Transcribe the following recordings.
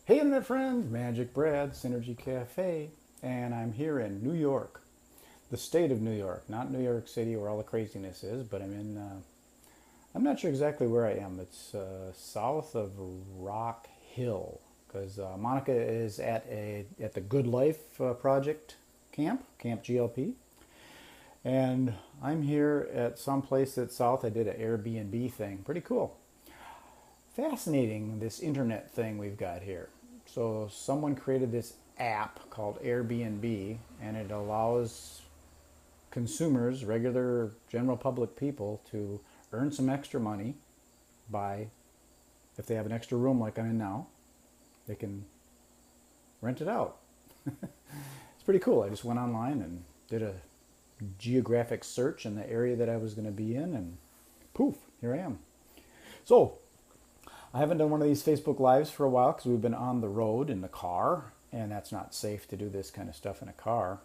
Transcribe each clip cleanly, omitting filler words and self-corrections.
Hey internet friends, Magic Brad, Synergy Cafe, and I'm here in New York, the state of New York, not New York City where all the craziness is, but I'm not sure exactly where I am. It's south of Rock Hill, because Monica is at the Good Life Project Camp GLP, and I'm here at some place that's south. I did an Airbnb thing, pretty cool. Fascinating, this internet thing we've got here. So someone created this app called Airbnb, and it allows consumers, regular general public people, to earn some extra money by, if they have an extra room like I'm in now, they can rent it out. It's pretty cool. I just went online and did a geographic search in the area that I was going to be in, and poof, here I am. So I haven't done one of these Facebook Lives for a while because we've been on the road in the car, and that's not safe to do this kind of stuff in a car.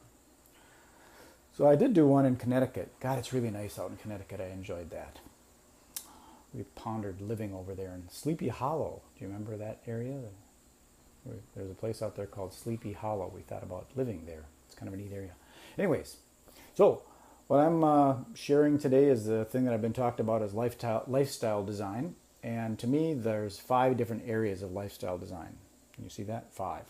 So I did do one in Connecticut. God, it's really nice out in Connecticut. I enjoyed that. We pondered living over there in Sleepy Hollow. Do you remember that area? There's a place out there called Sleepy Hollow. We thought about living there. It's kind of a neat area. Anyways, so what I'm sharing today is the thing that I've been talked about as lifestyle design. And to me, there's 5 different areas of lifestyle design. Can you see that? 5.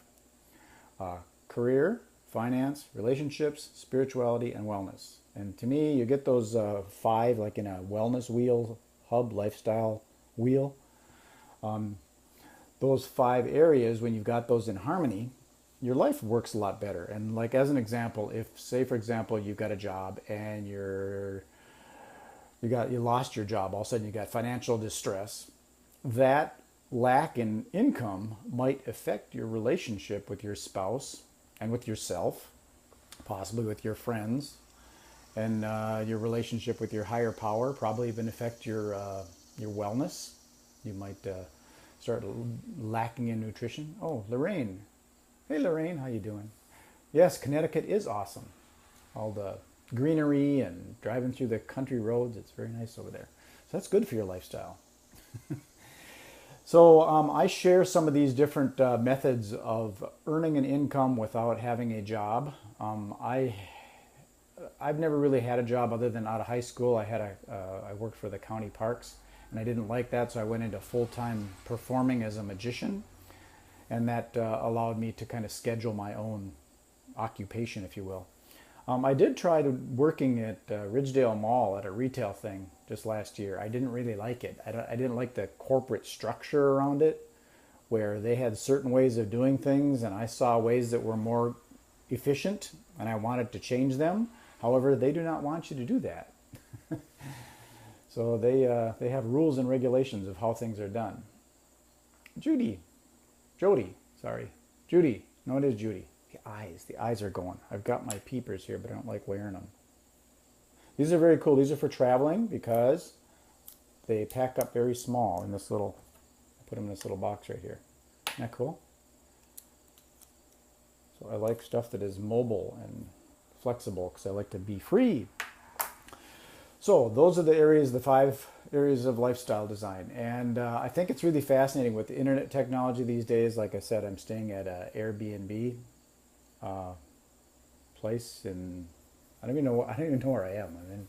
Career, finance, relationships, spirituality, and wellness. And to me, you get those 5 like in a wellness wheel, hub, lifestyle wheel. Those 5 areas, when you've got those in harmony, your life works a lot better. And like as an example, if say for example you've got a job and you lost your job, all of a sudden you got financial distress, that lack in income might affect your relationship with your spouse and with yourself, possibly with your friends, and your relationship with your higher power, probably even affect your wellness. You might start lacking in nutrition. Oh, Lorraine. Hey Lorraine, how you doing? Yes, Connecticut is awesome. All the greenery and driving through the country roads, it's very nice over there. So that's good for your lifestyle. So I share some of these different methods of earning an income without having a job. I've never really had a job other than out of high school. I worked for the county parks, and I didn't like that, so I went into full-time performing as a magician, and that allowed me to kind of schedule my own occupation, if you will. I did try working at Ridgedale Mall at a retail thing just last year. I didn't really like it. I didn't like the corporate structure around it, where they had certain ways of doing things, and I saw ways that were more efficient, and I wanted to change them. However, they do not want you to do that. So they have rules and regulations of how things are done. Jody, sorry. Judy. No, it is Judy. The eyes are going. I've got my peepers here, but I don't like wearing them. These are very cool. These are for traveling because they pack up very small in this little, I put them in this little box right here. Isn't that cool? So I like stuff that is mobile and flexible because I like to be free. So those are the 5 areas of lifestyle design. And I think it's really fascinating with the internet technology these days. Like I said, I'm staying at an Airbnb place in, I don't even know where I am. I'm in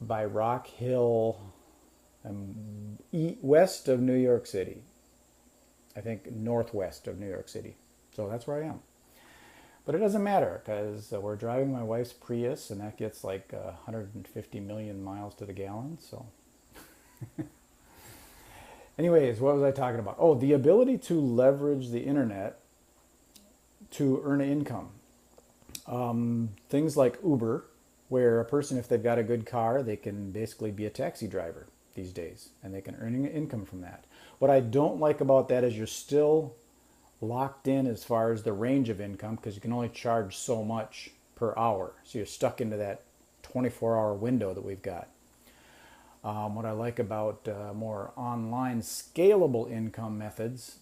by Rock Hill. I'm west of New York City. I think northwest of New York City. So that's where I am. But it doesn't matter because we're driving my wife's Prius, and that gets like 150 million miles to the gallon. So anyways, what was I talking about? Oh, the ability to leverage the internet to earn an income. Things like Uber, where a person, if they've got a good car, they can basically be a taxi driver these days, and they can earn an income from that. What I don't like about that is you're still locked in as far as the range of income because you can only charge so much per hour. So you're stuck into that 24-hour window that we've got. What I like about more online scalable income methods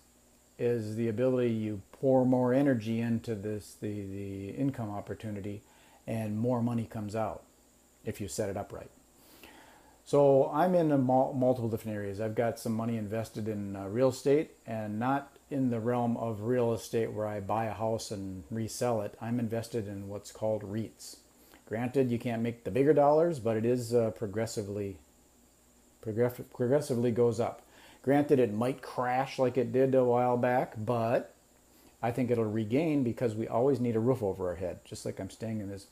is the ability you pour more energy into the income opportunity, and more money comes out if you set it up right. So I'm in multiple different areas. I've got some money invested in real estate, and not in the realm of real estate where I buy a house and resell it. I'm invested in what's called REITs. Granted, you can't make the bigger dollars, but it is progressively goes up. Granted, it might crash like it did a while back, but I think it'll regain because we always need a roof over our head, just like I'm staying in this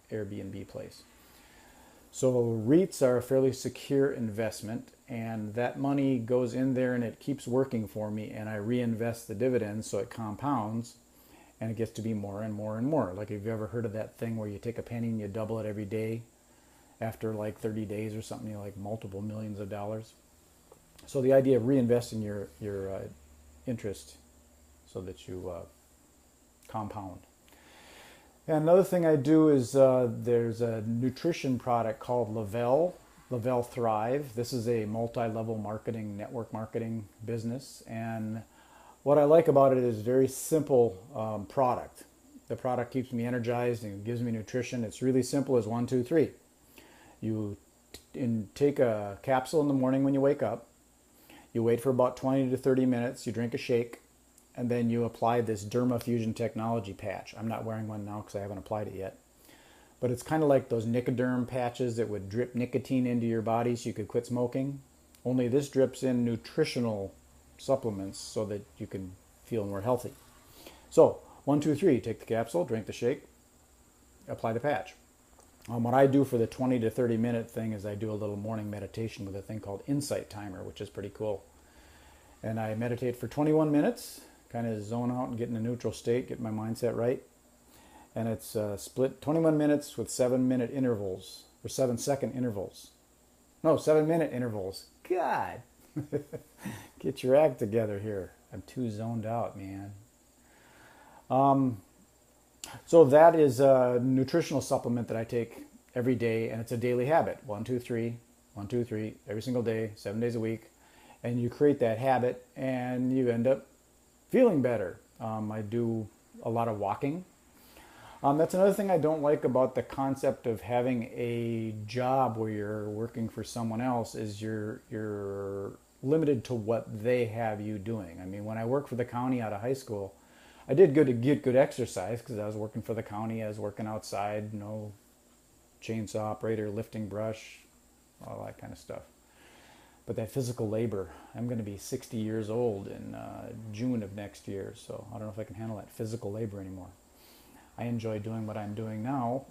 Airbnb place. So REITs are a fairly secure investment, and that money goes in there and it keeps working for me, and I reinvest the dividends so it compounds and it gets to be more and more and more. Like, have you ever heard of that thing where you take a penny and you double it every day? After like 30 days or something, you like multiple millions of dollars. So the idea of reinvesting your interest so that you compound. And another thing I do is there's a nutrition product called Lavelle Thrive. This is a multi-level marketing, network marketing business. And what I like about it is very simple product. The product keeps me energized and gives me nutrition. It's really simple as 1, 2, 3. You take a capsule in the morning when you wake up. You wait for about 20 to 30 minutes. You drink a shake. And then you apply this Derma Fusion Technology patch. I'm not wearing one now because I haven't applied it yet. But it's kind of like those Nicoderm patches that would drip nicotine into your body so you could quit smoking. Only this drips in nutritional supplements so that you can feel more healthy. So, 1, 2, 3, take the capsule, drink the shake, apply the patch. What I do for the 20 to 30 minute thing is I do a little morning meditation with a thing called Insight Timer, which is pretty cool. And I meditate for 21 minutes, kind of zone out and get in a neutral state, get my mindset right. And it's split 21 minutes with 7-minute intervals, or 7-second intervals. No, 7-minute intervals. God, get your act together here. I'm too zoned out, man. So that is a nutritional supplement that I take every day, and it's a daily habit. 1, 2, 3, 1, 2, 3, every single day, 7 days a week. And you create that habit, and you end up feeling better. I do a lot of walking. That's another thing I don't like about the concept of having a job where you're working for someone else is you're limited to what they have you doing. I mean, when I worked for the county out of high school, I did good to get good exercise because I was working for the county. I was working outside, chainsaw operator, lifting brush, all that kind of stuff. But that physical labor, I'm going to be 60 years old in June of next year, so I don't know if I can handle that physical labor anymore. I enjoy doing what I'm doing now,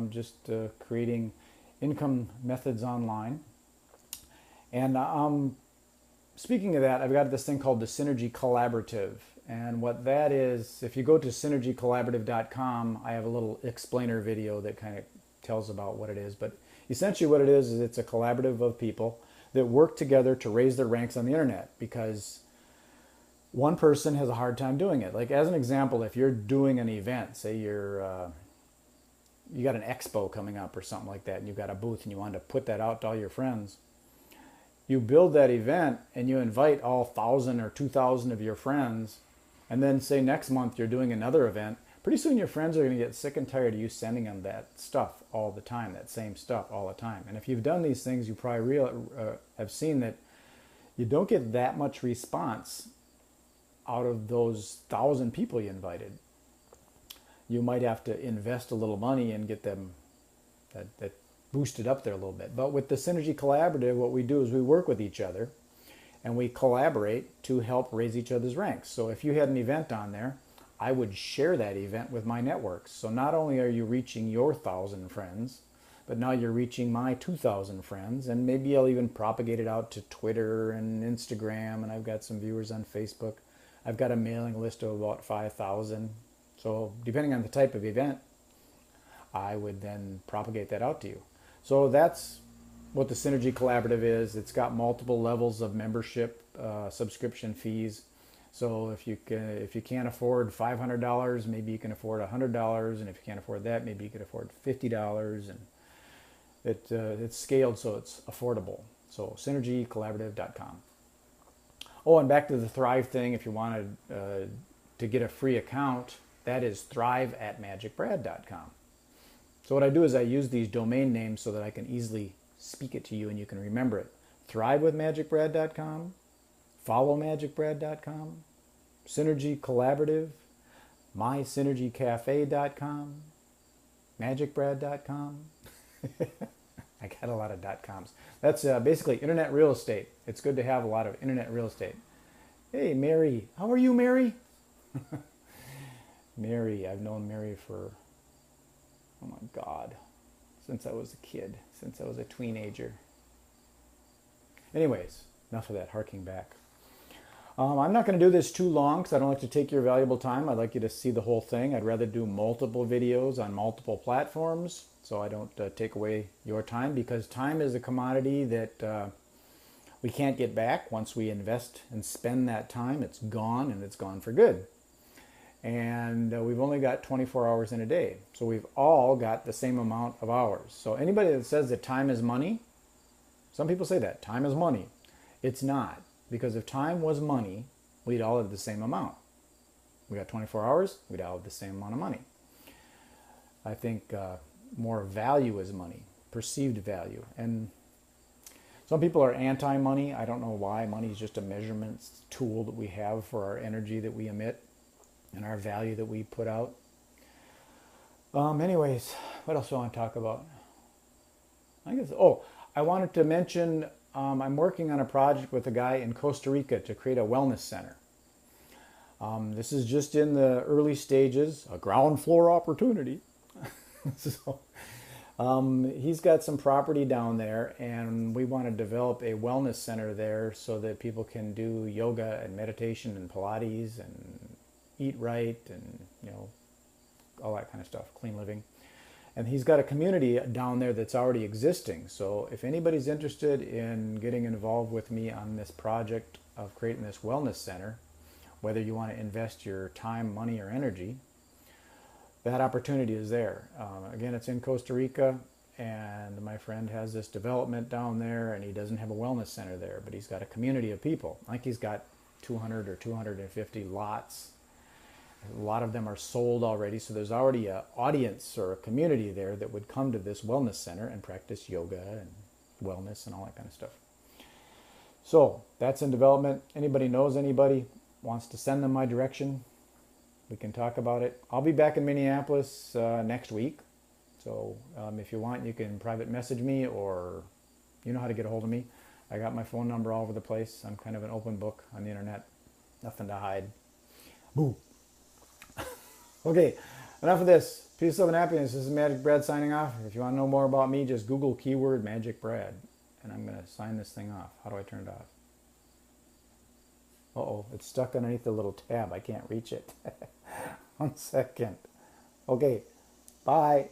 just creating income methods online. And speaking of that, I've got this thing called the Synergy Collaborative. And what that is, if you go to synergycollaborative.com, I have a little explainer video that kind of tells about what it is. But essentially what it is it's a collaborative of people that work together to raise their ranks on the internet, because one person has a hard time doing it. Like, as an example, if you're doing an event, say you got an expo coming up or something like that, and you've got a booth and you want to put that out to all your friends, you build that event and you invite all 1,000 or 2,000 of your friends, and then say next month you're doing another event. Pretty soon your friends are going to get sick and tired of you sending them that stuff all the time, that same stuff all the time. And if you've done these things, you probably have seen that you don't get that much response out of those 1,000 people you invited. You might have to invest a little money and get them that boosted up there a little bit. But with the Synergy Collaborative, what we do is we work with each other and we collaborate to help raise each other's ranks. So if you had an event on there, I would share that event with my networks. So not only are you reaching your 1,000 friends, but now you're reaching my 2,000 friends, and maybe I'll even propagate it out to Twitter and Instagram, and I've got some viewers on Facebook. I've got a mailing list of about 5,000. So depending on the type of event, I would then propagate that out to you. So that's what the Synergy Collaborative is. It's got multiple levels of membership, subscription fees. So if you can't afford $500, maybe you can afford $100, and if you can't afford that, maybe you can afford $50, and it's scaled so it's affordable. So synergycollaborative.com. Oh, and back to the Thrive thing. If you wanted to get a free account, that is thrive@magicbrad.com. So what I do is I use these domain names so that I can easily speak it to you and you can remember it. ThriveWithMagicBrad.com, FollowMagicBrad.com, Synergy Collaborative, MySynergyCafe.com, MagicBrad.com. I got a lot of .coms. That's basically internet real estate. It's good to have a lot of internet real estate. Hey, Mary. How are you, Mary? Mary, I've known Mary for, oh my God, since I was a kid, since I was a teenager. Anyways, enough of that harking back. I'm not going to do this too long because I don't like to take your valuable time. I'd like you to see the whole thing. I'd rather do multiple videos on multiple platforms so I don't take away your time, because time is a commodity that we can't get back. Once we invest and spend that time, it's gone, and it's gone for good. And we've only got 24 hours in a day. So we've all got the same amount of hours. So anybody that says that time is money, some people say that, time is money. It's not. Because if time was money, we'd all have the same amount. We got 24 hours, we'd all have the same amount of money. I think more value is money, perceived value. And some people are anti-money. I don't know why. Money is just a measurement tool that we have for our energy that we emit and our value that we put out. Anyways, what else do I want to talk about? I wanted to mention I'm working on a project with a guy in Costa Rica to create a wellness center. This is just in the early stages, a ground floor opportunity. So, he's got some property down there, and we want to develop a wellness center there so that people can do yoga and meditation and Pilates and eat right and, all that kind of stuff, clean living. And he's got a community down there that's already existing. So if anybody's interested in getting involved with me on this project of creating this wellness center, whether you want to invest your time, money, or energy, that opportunity is there. Again, it's in Costa Rica, and my friend has this development down there, and he doesn't have a wellness center there, but he's got a community of people. I think he's got 200 or 250 lots. A lot of them are sold already, so there's already an audience or a community there that would come to this wellness center and practice yoga and wellness and all that kind of stuff. So that's in development. Anybody knows anybody, wants to send them my direction, we can talk about it. I'll be back in Minneapolis next week. So if you want, you can private message me, or you know how to get a hold of me. I got my phone number all over the place. I'm kind of an open book on the internet. Nothing to hide. Boo. Okay, enough of this. Peace, love, and happiness. This is Magic Brad signing off. If you want to know more about me, just Google keyword Magic Brad. And I'm going to sign this thing off. How do I turn it off? Uh-oh, it's stuck underneath the little tab. I can't reach it. 1 second. Okay, bye.